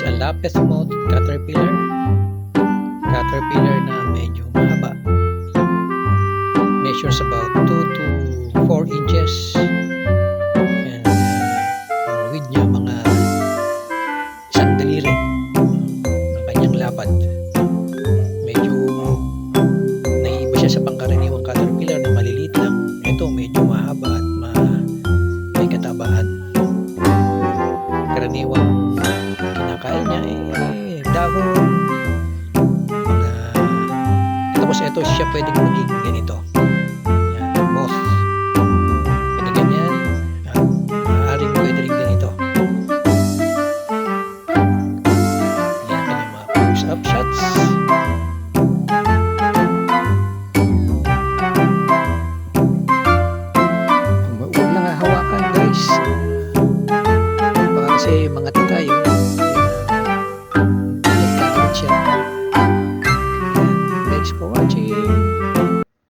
a lapis mouth caterpillar. Caterpillar na medyo mahaba. Measures about 2 to 4 inches. And ang width niya mga isang daliri ng kanyang lapad. Medyo naiiba siya sa pangkaraniwang caterpillar na maliliit lang. Ito medyo mahaba at may katabaan. Karaniwang kinakain niya dahon, tapos ito siya pwedeng maging ganito. Yan, moth. Pwede ganyan. Maaaring pwede rin ganito. Yan, kanyang mga close-up shots. Huwag lang hawakan, guys. Baka kasi mga tayo. Thanks for watching.